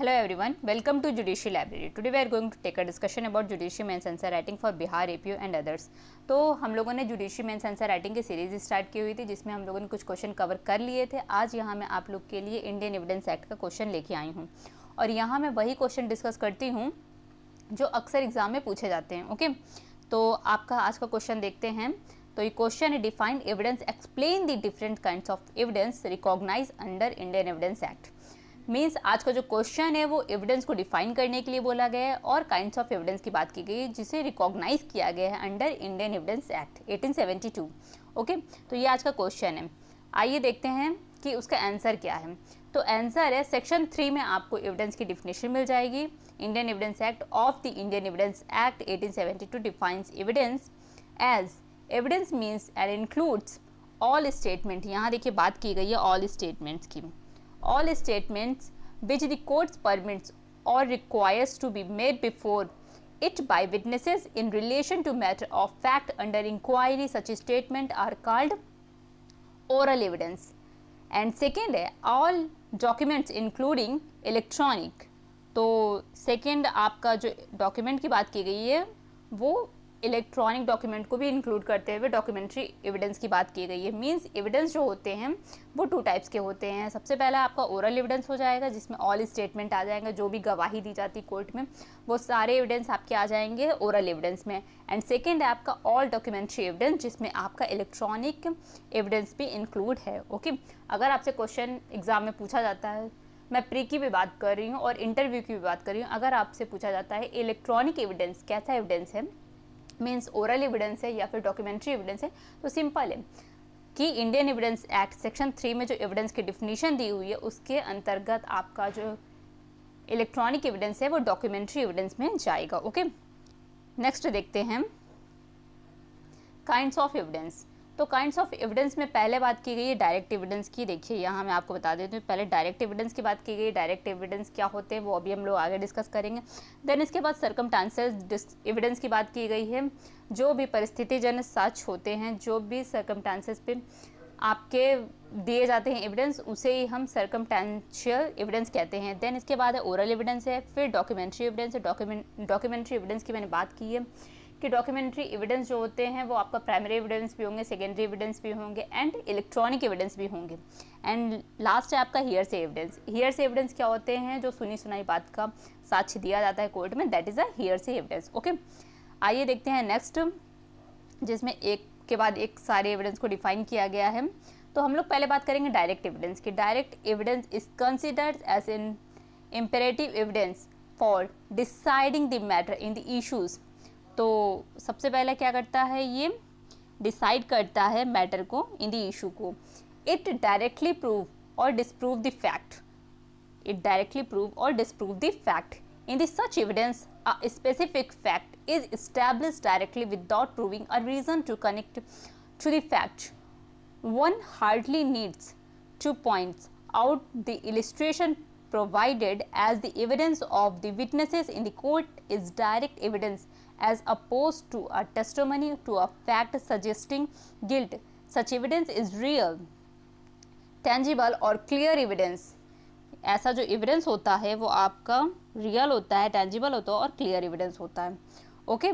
Hello everyone, welcome to Judicial Library. Today we are going to take a discussion about Judicial Mains Answer Writing for Bihar, APU and others. तो हम लोगों ने judiciary mains answer writing की series start की हुई थी जिसमें हम लोगों ने कुछ क्वेश्चन कवर कर लिए थे। आज यहाँ मैं आप लोग के लिए इंडियन एविडेंस एक्ट का क्वेश्चन लेके आई हूँ और यहाँ मैं वही क्वेश्चन डिस्कस करती हूँ जो अक्सर एग्जाम में पूछे जाते हैं। ओके, तो आपका आज का क्वेश्चन देखते हैं। तो ये क्वेश्चन है, define evidence, explain the different kinds of evidence recognize under Indian evidence Act. Means आज का जो क्वेश्चन है वो एविडेंस को डिफाइन करने के लिए बोला गया है और काइंड्स ऑफ एविडेंस की बात की गई है जिसे रिकॉग्नाइज किया गया है under Indian evidence act 1872। Okay, तो ये आज का क्वेश्चन है। आइए देखते हैं कि उसका आंसर क्या है। तो आंसर है सेक्शन 3 में आपको एविडेंस की डिफिनेशन मिल जाएगी। Indian evidence Act of the Indian evidence act 1872 defines evidence as evidence means and includes all statement. यहाँ देखिए बात की गई है ऑल स्टेटमेंट्स की। All statements which the court permits or requires to be made before it by witnesses in relation to matter of fact under inquiry, such statement are called oral evidence. And second है all documents including electronic। तो second आपका जो document की बात की गई है वो इलेक्ट्रॉनिक डॉक्यूमेंट को भी इंक्लूड करते हुए डॉक्यूमेंट्री एविडेंस की बात की गई है। मींस एविडेंस जो होते हैं वो 2 टाइप्स के होते हैं। सबसे पहला आपका ओरल एविडेंस हो जाएगा जिसमें ऑल स्टेटमेंट आ जाएंगे, जो भी गवाही दी जाती कोर्ट में वो सारे एविडेंस आपके आ जाएंगे ओरल एविडेंस में। एंड सेकेंड है आपका ऑल डॉक्यूमेंट्री एविडेंस जिसमें आपका इलेक्ट्रॉनिक एविडेंस भी इंक्लूड है। ओके, अगर आपसे क्वेश्चन एग्जाम में पूछा जाता है, मैं प्री की भी बात कर रही हूँ और इंटरव्यू की भी बात कर रही हूँ, अगर आपसे पूछा जाता है इलेक्ट्रॉनिक एविडेंस कैसा एविडेंस है, मीन्स ओरल एविडेंस है या फिर डॉक्यूमेंट्री एविडेंस है, तो सिंपल है कि इंडियन एविडेंस एक्ट सेक्शन 3 में जो एविडेंस की डिफिनीशन दी हुई है उसके अंतर्गत आपका जो इलेक्ट्रॉनिक एविडेंस है वो डॉक्यूमेंट्री एविडेंस में जाएगा। ओके, नेक्स्ट देखते हैं काइंड्स ऑफ एविडेंस। तो काइंड्स ऑफ एविडेंस में पहले बात की गई है डायरेक्ट एविडेंस की। देखिए यहाँ मैं आपको बता देती हूँ, पहले डायरेक्ट एविडेंस की बात की गई है। डायरेक्ट एविडेंस क्या होते हैं वो अभी हम लोग आगे डिस्कस करेंगे। देन इसके बाद सर्कमस्टांसेस एविडेंस की बात की गई है। जो भी परिस्थितिजन्य साक्ष्य होते हैं, जो भी सर्कमस्टांसेस पे आपके दिए जाते हैं एविडेंस, उसे ही हम सर्कमस्टांशियल एविडेंस कहते हैं। देन इसके बाद है ओरल एविडेंस है, फिर डॉक्यूमेंट्री एविडेंस है। डॉक्यूमेंट्री एविडेंस की मैंने बात की है कि डॉक्यूमेंट्री एविडेंस जो होते हैं वो आपका प्राइमरी एविडेंस भी होंगे, सेकेंडरी एविडेंस भी होंगे एंड इलेक्ट्रॉनिक एविडेंस भी होंगे। एंड लास्ट है आपका हियर से एविडेंस। हियर से एविडेंस क्या होते हैं, जो सुनी सुनाई बात का साक्ष्य दिया जाता है कोर्ट में, दैट इज़ अ हियर से एविडेंस। ओके, आइए देखते हैं नेक्स्ट, जिसमें एक के बाद एक सारे एविडेंस को डिफाइन किया गया है। तो हम लोग पहले बात करेंगे डायरेक्ट एविडेंस की। Direct evidence is considered as an imperative evidence for deciding the matter in the issues. तो सबसे पहले क्या करता है, ये डिसाइड करता है मैटर को, इन द इशू को। इट डायरेक्टली प्रूव और disprove the fact. It directly prove और disprove the fact in the such evidence a specific fact is established directly without proving a reason to connect to the fact. One hardly needs to points out the illustration provided as the evidence of the witnesses in the court is direct evidence as opposed to a testimony to a fact suggesting guilt. Such evidence is real, tangible और clear evidence। ऐसा जो evidence होता है वो आपका real होता है, tangible होता है और clear evidence होता है। ओके,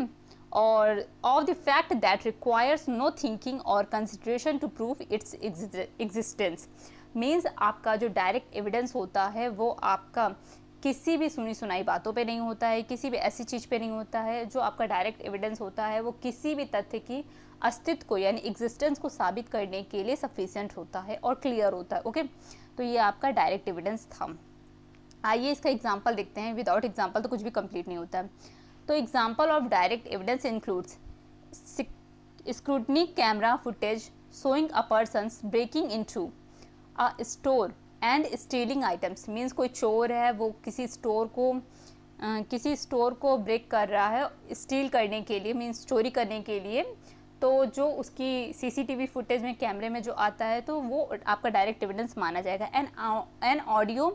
और of the fact that requires no thinking or consideration to prove its existence। Means आपका जो डायरेक्ट एविडेंस होता है वो आपका किसी भी सुनी सुनाई बातों पे नहीं होता है, किसी भी ऐसी चीज़ पे नहीं होता है। जो आपका डायरेक्ट एविडेंस होता है वो किसी भी तथ्य की अस्तित्व को यानी एग्जिस्टेंस को साबित करने के लिए सफिशिएंट होता है और क्लियर होता है। ओके, तो ये आपका डायरेक्ट एविडेंस था। आइए इसका एग्जाम्पल देखते हैं। विदाउट एग्जाम्पल तो कुछ भी कंप्लीट नहीं होता है। तो example of direct evidence includes scrutiny camera footage showing a persons breaking into a store and stealing items. Means कोई चोर है वो किसी स्टोर को ब्रेक कर रहा है स्टील करने के लिए, मीन्स चोरी करने के लिए। तो जो उसकी सीसीटीवी फुटेज में कैमरे में जो आता है तो वो आपका डायरेक्ट एविडेंस माना जाएगा। An audio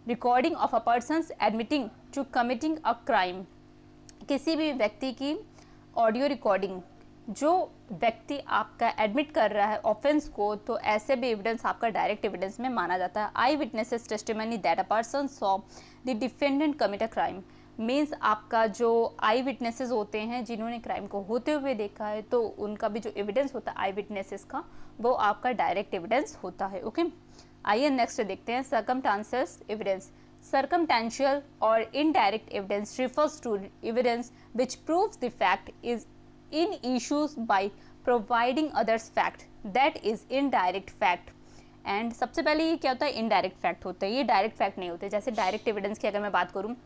recording of a persons admitting to committing a crime. किसी भी व्यक्ति की ऑडियो रिकॉर्डिंग जो व्यक्ति आपका एडमिट कर रहा है ऑफेंस को, तो ऐसे भी एविडेंस आपका डायरेक्ट एविडेंस में माना जाता है। Eye witnesses testimony that a person saw the defendant commit a crime, means आपका जो आई विटनेसेस होते हैं जिन्होंने क्राइम को होते हुए देखा है, तो उनका भी जो एविडेंस होता है आई विटनेसेस का, वो आपका डायरेक्ट एविडेंस होता है। ओके, आइए नेक्स्ट देखते हैं circumstantial evidence. Circumstantial or indirect evidence refers to evidence which proves the fact is in issues by providing others fact that is indirect fact। And सबसे पहले ये क्या होता है, इनडायरेक्ट फैक्ट होता है, ये डायरेक्ट फैक्ट नहीं होते। जैसे डायरेक्ट एविडेंस की अगर मैं बात करूँ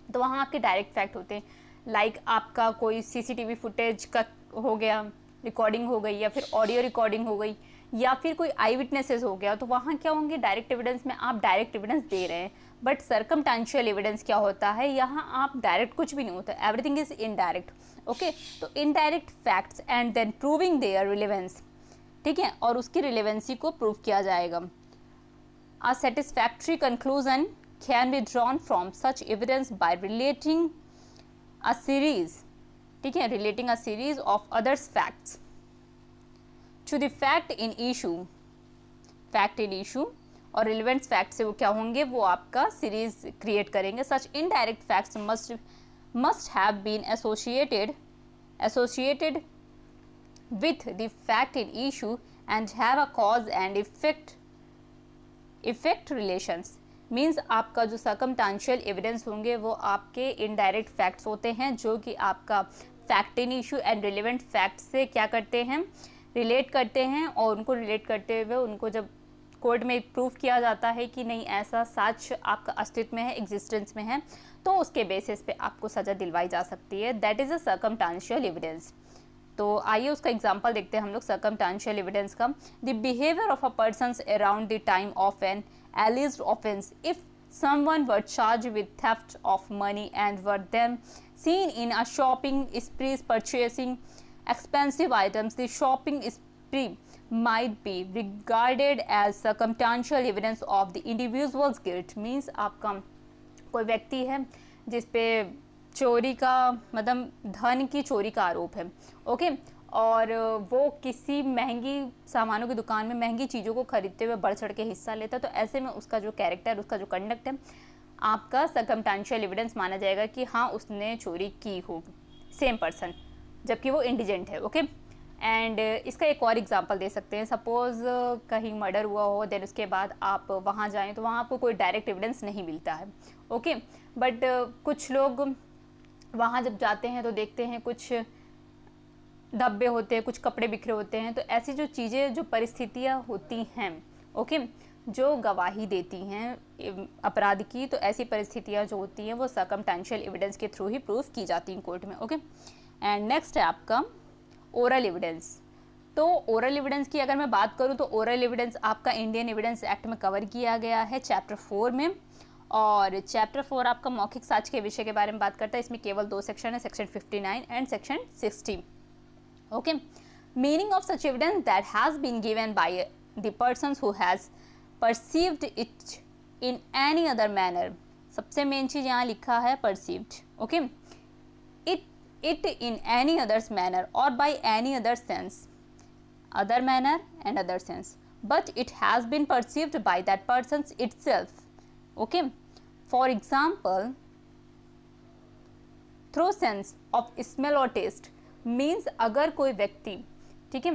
तो वहाँ आपके डायरेक्ट फैक्ट होते हैं, लाइक आपका कोई सीसीटीवी फुटेज का हो गया, रिकॉर्डिंग हो गई, या फिर ऑडियो रिकॉर्डिंग हो गई, या फिर कोई आई विटनेसेस हो गया, तो वहाँ क्या होंगे, डायरेक्ट एविडेंस में आप डायरेक्ट एविडेंस दे रहे हैं। बट सर्कमस्टेंशियल एविडेंस क्या होता है, यहाँ आप डायरेक्ट कुछ भी नहीं होता, एवरीथिंग इज इनडायरेक्ट। ओके, तो indirect facts and then proving their relevance, ठीक है, और उसकी रिलेवेंसी को प्रूव किया जाएगा। A satisfactory conclusion can be drawn from such evidence by relating a series, ठीक है, relating a series of others facts to the fact in issue. Fact in issue और रिलेवेंट फैक्ट से वो क्या होंगे, वो आपका सीरीज क्रिएट करेंगे। Such indirect facts must have been associated with the fact in issue and have a cause and effect relations। Means आपका जो सर्कमस्टेंशियल एविडेंस होंगे वो आपके इनडायरेक्ट फैक्ट्स होते हैं, जो कि आपका fact in issue and relevant fact से क्या करते हैं, रिलेट करते हैं, और उनको रिलेट करते हुए उनको जब कोर्ट में प्रूफ किया जाता है कि नहीं ऐसा सच आपका अस्तित्व में है, एग्जिस्टेंस में है, तो उसके बेसिस पे आपको सज़ा दिलवाई जा सकती है। That is a circumstantial evidence. तो आइए उसका एग्जांपल देखते हैं हम लोग सर्कमस्टेंशियल एविडेंस का। The behaviour of a person around the time of an alleged offence, if someone were charged with theft of money and were then seen in a shopping spree purchasing expensive items, the shopping spree might be regarded as circumstantial evidence of the individual's guilt। means आपका कोई व्यक्ति है जिस पे चोरी का मतलब धन की चोरी का आरोप है, ओके, और वो किसी महंगी सामानों की दुकान में महंगी चीज़ों को खरीदते हुए बढ़ चढ़ के हिस्सा लेता है, तो ऐसे में उसका जो कैरेक्टर, उसका जो कंडक्ट है, आपका सर्कमस्टेंशियल एविडेंस माना जाएगा कि हाँ उसने चोरी की होगी, सेम पर्सन, जबकि वो इंडिजेंट है। ओके, एंड इसका एक और एग्जांपल दे सकते हैं। सपोज़ कहीं मर्डर हुआ हो, देन उसके बाद आप वहाँ जाएँ तो वहाँ आपको कोई डायरेक्ट एविडेंस नहीं मिलता है, ओके, बट कुछ लोग वहाँ जब जाते हैं तो देखते हैं कुछ धब्बे होते हैं, कुछ कपड़े बिखरे होते हैं, तो ऐसी जो चीज़ें, जो परिस्थितियाँ होती हैं, ओके, जो गवाही देती हैं अपराध की, तो ऐसी परिस्थितियाँ जो होती हैं वो सर्कमस्टेंशियल एविडेंस के थ्रू ही प्रूफ की जाती हैं कोर्ट में। ओके, एंड नेक्स्ट है आपका ओरल एविडेंस। तो ओरल एविडेंस की अगर मैं बात करूँ तो ओरल एविडेंस आपका इंडियन एविडेंस एक्ट में कवर किया गया है चैप्टर 4 में, और चैप्टर 4 आपका मौखिक साक्ष्य के विषय के बारे में बात करता है। इसमें केवल 2 सेक्शन है, section 59 and section 60। Okay, meaning of such evidence that has been given by the person who has perceived it in any other manner. सबसे मेन चीज़ यहाँ लिखा है perceived, okay, it in any others manner और by any other sense, other manner and other sense, but it has been perceived by that person itself. Okay, for example through sense of smell और test. Means अगर कोई व्यक्ति, ठीक है,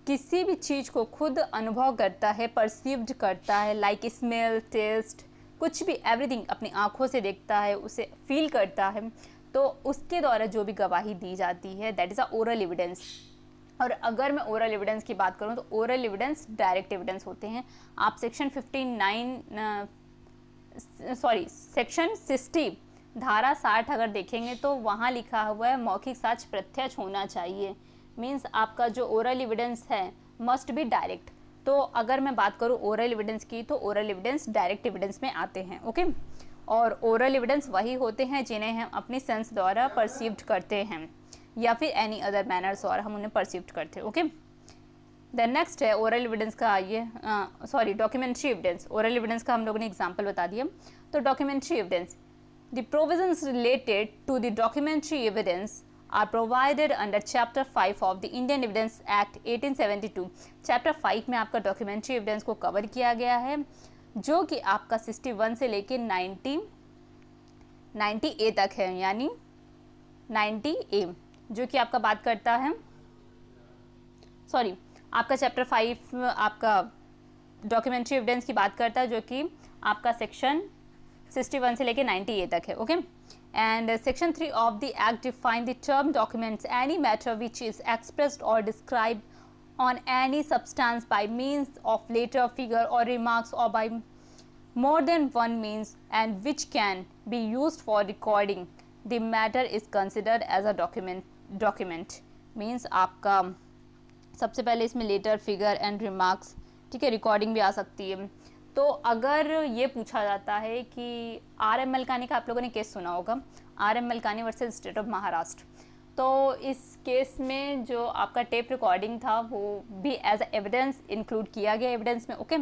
किसी भी चीज़ को खुद अनुभव करता है, परसीव्ड करता है, लाइक स्मेल, टेस्ट, कुछ भी, एवरीथिंग अपनी आँखों से देखता है, उसे फील करता है, तो उसके द्वारा जो भी गवाही दी जाती है that is a oral evidence. और अगर मैं ओरल एविडेंस की बात करूँ तो ओरल एविडेंस डायरेक्ट एविडेंस होते हैं। आप सेक्शन 60 धारा 60 अगर देखेंगे तो वहाँ लिखा हुआ है मौखिक साक्ष्य प्रत्यक्ष होना चाहिए। मीन्स आपका जो ओरल एविडेंस है मस्ट बी डायरेक्ट। तो अगर मैं बात करूँ ओरल एविडेंस की तो ओरल एविडेंस डायरेक्ट एविडेंस में आते हैं, ओके, और ओरल एविडेंस वही होते हैं जिन्हें हम अपनी सेंस द्वारा परसीव्ड करते हैं या फिर एनी अदर मैनर्स द्वारा हम उन्हें परसीव्ड करते हैं। ओके, देन नेक्स्ट है ओरल एविडेंस का, आइए डॉक्यूमेंट्री एविडेंस। ओरल एविडेंस का हम लोगों ने एग्जांपल बता दिया। तो documentary evidence, the provisions related to the documentary evidence are provided under chapter 5 of the Indian evidence act 1872। Chapter 5 में आपका डॉक्यूमेंट्री एविडेंस को कवर किया गया है, जो कि आपका 61 से लेके 90A तक है, यानी 90A, जो कि आपका बात करता है, आपका चैप्टर 5 आपका डॉक्यूमेंट्री एविडेंस की बात करता है, जो कि आपका सेक्शन 61 से लेके 90A तक है। Okay, and section 3 of the act define the term documents any matter which is expressed और describe on any substance by means of letter, figure or remarks or by more than one means and which can be used for recording the matter is considered as a document means आपका सबसे पहले इसमें letter, figure and remarks, ठीक है, recording भी आ सकती है। तो अगर ये पूछा जाता है कि आर एम मलकानी का आप लोगों ने केस सुना होगा, R M Malkani versus state of Maharashtra, तो इस केस में जो आपका टेप रिकॉर्डिंग था वो भी एज एविडेंस इंक्लूड किया गया एविडेंस में। ओके,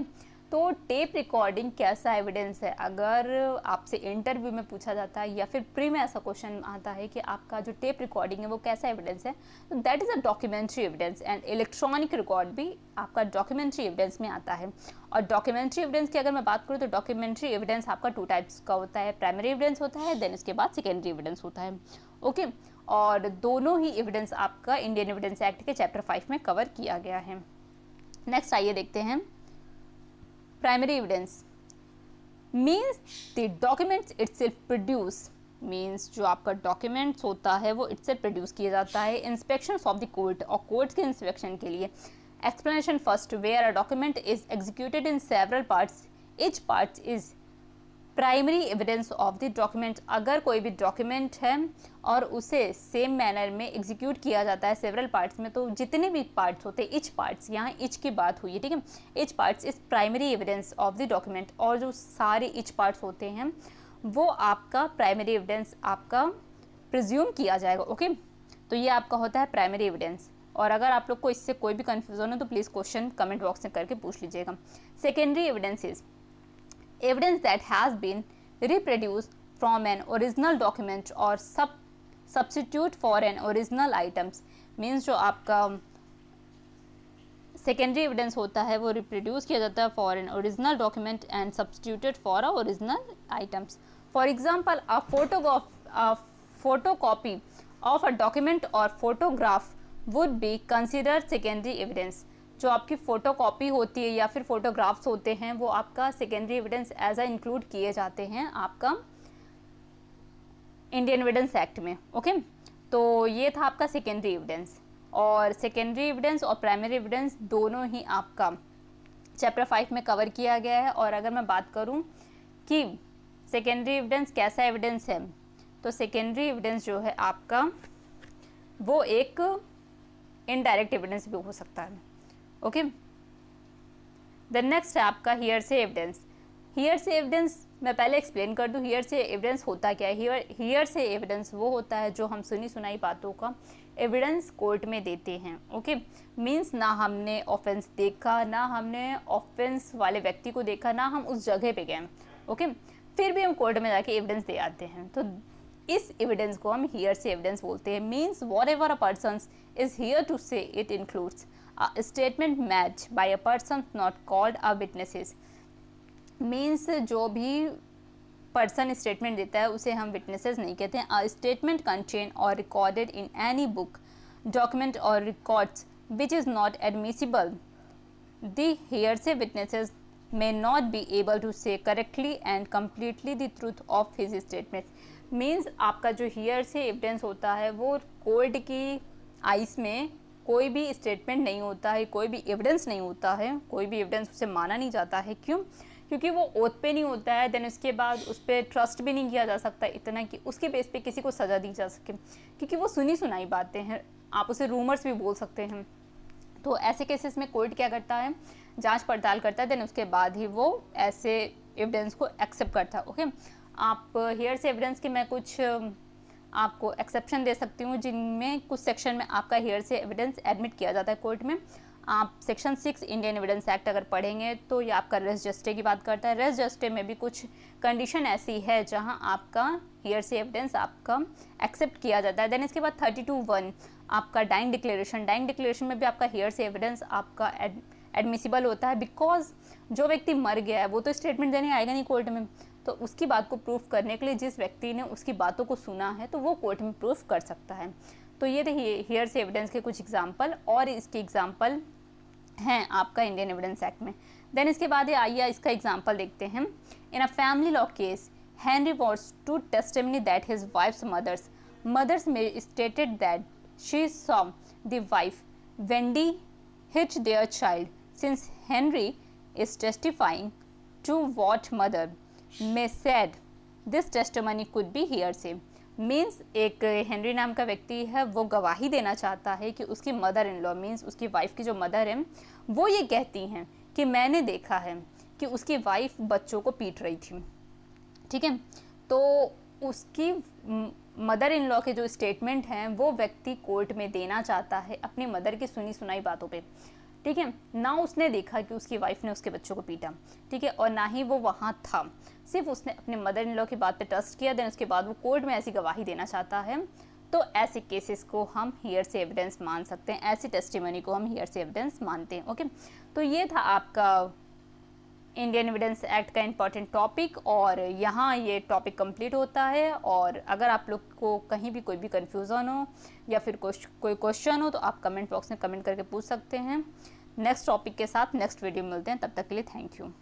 तो टेप रिकॉर्डिंग कैसा एविडेंस है, अगर आपसे इंटरव्यू में पूछा जाता है या फिर प्री में ऐसा क्वेश्चन आता है कि आपका जो टेप रिकॉर्डिंग है वो कैसा एविडेंस है, तो that is a documentary evidence. And electronic record भी आपका डॉक्यूमेंट्री एविडेंस में आता है। और डॉक्यूमेंट्री एविडेंस की अगर मैं बात करूँ तो डॉक्यूमेंट्री एविडेंस आपका 2 टाइप्स का होता है, प्राइमरी एविडेंस होता है, देन इसके बाद सेकेंडरी एविडेंस होता है। ओके, और दोनों ही एविडेंस आपका इंडियन एविडेंस एक्ट के चैप्टर 5 में कवर किया गया है। नेक्स्ट आइए देखते हैं, primary evidence means the documents itself produce, means जो आपका डॉक्यूमेंट्स होता है वो इटसेल्फ प्रोड्यूस किया जाता है इंस्पेक्शन ऑफ द कोर्ट, और कोर्ट्स के इंस्पेक्शन के लिए। Explanation first, where a document is executed in several parts, each part is primary evidence of the document. अगर कोई भी डॉक्यूमेंट है और उसे सेम मैनर में एग्जीक्यूट किया जाता है सेवरल पार्ट्स में, तो जितने भी पार्ट्स होते हैं, ईच पार्ट्स, यहाँ ईच की बात हुई है, ठीक है, each parts is primary evidence of the document, और जो सारे ईच पार्ट्स होते हैं वो आपका प्राइमरी एविडेंस आपका प्रिज्यूम किया जाएगा। ओके, तो ये आपका होता है प्राइमरी एविडेंस। और अगर आप लोग को इससे कोई भी कन्फ्यूजन हो तो प्लीज़ क्वेश्चन कमेंट बॉक्स में करके पूछ लीजिएगा। Secondary evidence is evidence that has been reproduced from an original document or substitute for an original items, means जो आपका सेकेंडरी एविडेंस होता है वो रिप्रोड्यूस किया जाता है for an original document and substituted for a original items. For example, a photocopy of a document or photograph would be considered secondary evidence। जो आपकी फ़ोटोकॉपी होती है या फिर फोटोग्राफ्स होते हैं वो आपका secondary evidence as a include किए जाते हैं आपका इंडियन एविडेंस एक्ट में। ओके, तो ये था आपका सेकेंडरी एविडेंस। और सेकेंडरी एविडेंस और प्राइमरी एविडेंस दोनों ही आपका चैप्टर 5 में कवर किया गया है। और अगर मैं बात करूं कि सेकेंडरी एविडेंस कैसा एविडेंस है, तो सेकेंडरी एविडेंस जो है आपका वो एक इनडायरेक्ट एविडेंस भी हो सकता है। ओके, द नेक्स्ट है आपका हियर से एविडेंस। हियर से एविडेंस मैं पहले एक्सप्लेन कर दूं, हियर से एविडेंस होता क्या है। हियर से एविडेंस वो होता है जो हम सुनी सुनाई बातों का एविडेंस कोर्ट में देते हैं। ओके, मीन्स ना हमने ऑफेंस देखा, ना हमने ऑफेंस वाले व्यक्ति को देखा, ना हम उस जगह पे गए, ओके, फिर भी हम कोर्ट में जाके एविडेंस दे आते हैं, तो इस एविडेंस को हम हियर से एविडेंस बोलते हैं। Means whatever a person is here to say it includes a statement made by a person not called a witnesses। Means जो भी पर्सन स्टेटमेंट देता है उसे हम विटनेसेस नहीं कहते हैं। अ स्टेटमेंट कंटेन और recorded in any book, document और records which is not admissible, the hearsay witnesses may not be able to say correctly and completely the truth of his statement। Means आपका जो here से evidence होता है वो court की ice में कोई भी स्टेटमेंट नहीं होता है, कोई भी एविडेंस नहीं होता है, कोई भी एविडेंस उसे माना नहीं जाता है। क्यों? क्योंकि वो ओथ पे नहीं होता है, देन उसके बाद उस पर ट्रस्ट भी नहीं किया जा सकता इतना कि उसके बेस पे किसी को सज़ा दी जा सके, क्योंकि वो सुनी सुनाई बातें हैं, आप उसे रूमर्स भी बोल सकते हैं। तो ऐसे केसेस में कोर्ट क्या करता है, जांच पड़ताल करता है, देन उसके बाद ही वो ऐसे एविडेंस को एक्सेप्ट करता है। ओके, आप हियर से एविडेंस के मैं कुछ आपको एक्सेप्शन दे सकती हूँ, जिनमें कुछ सेक्शन में आपका हियर से एविडेंस एडमिट किया जाता है कोर्ट में। आप सेक्शन 6 इंडियन एविडेंस एक्ट अगर पढ़ेंगे तो ये आपका रेस जस्टे की बात करता है। रेस जस्टे में भी कुछ कंडीशन ऐसी है जहां आपका हियरसे एविडेंस आपका एक्सेप्ट किया जाता है। देन इसके बाद 32(1) आपका डाइंग डिक्लेरेशन में भी आपका हियरसे एविडेंस आपका एडमिसिबल होता है, बिकॉज जो व्यक्ति मर गया है वो तो स्टेटमेंट देने आएगा नहीं कोर्ट में, तो उसकी बात को प्रूफ करने के लिए जिस व्यक्ति ने उसकी बातों को सुना है तो वो कोर्ट में प्रूफ कर सकता है। तो ये थे हियरसे एविडेंस के कुछ एग्जाम्पल, और इसके एग्जाम्पल हैं आपका इंडियन एविडेंस एक्ट में। देन इसके बाद आइए इसका एग्जाम्पल देखते हैं। In a family law case Henry wants to testimony that his wife's mother's में stated that she saw the wife Wendy hit their child. Since Henry is testifying to what mother may said, this testimony could be hearsay। Means एक Henry नाम का व्यक्ति है, वो गवाही देना चाहता है कि उसकी मदर इन लॉ मीन्स उसकी वाइफ की जो मदर है वो ये कहती हैं कि मैंने देखा है कि उसकी वाइफ बच्चों को पीट रही थी। ठीक है, तो उसकी मदर इन लॉ के जो स्टेटमेंट हैं वो व्यक्ति कोर्ट में देना चाहता है अपनी मदर की सुनी सुनाई बातों पे। ठीक है, ना उसने देखा कि उसकी वाइफ ने उसके बच्चों को पीटा, ठीक है, और ना ही वो वहाँ था, सिर्फ उसने अपने मदर इन लॉ की बात पे ट्रस्ट किया। देन उसके बाद वो कोर्ट में ऐसी गवाही देना चाहता है, तो ऐसे केसेस को हम हियरसे एविडेंस मान सकते हैं, ऐसी टेस्टिमनी को हम हियरसे एविडेंस मानते हैं। ओके, तो ये था आपका इंडियन एविडेंस एक्ट का इंपॉर्टेंट टॉपिक, और यहाँ ये टॉपिक कंप्लीट होता है। और अगर आप लोग को कहीं भी कोई भी कन्फ्यूज़न हो या फिर कोई क्वेश्चन हो तो आप कमेंट बॉक्स में कमेंट करके पूछ सकते हैं। नेक्स्ट टॉपिक के साथ नेक्स्ट वीडियो में मिलते हैं, तब तक के लिए थैंक यू।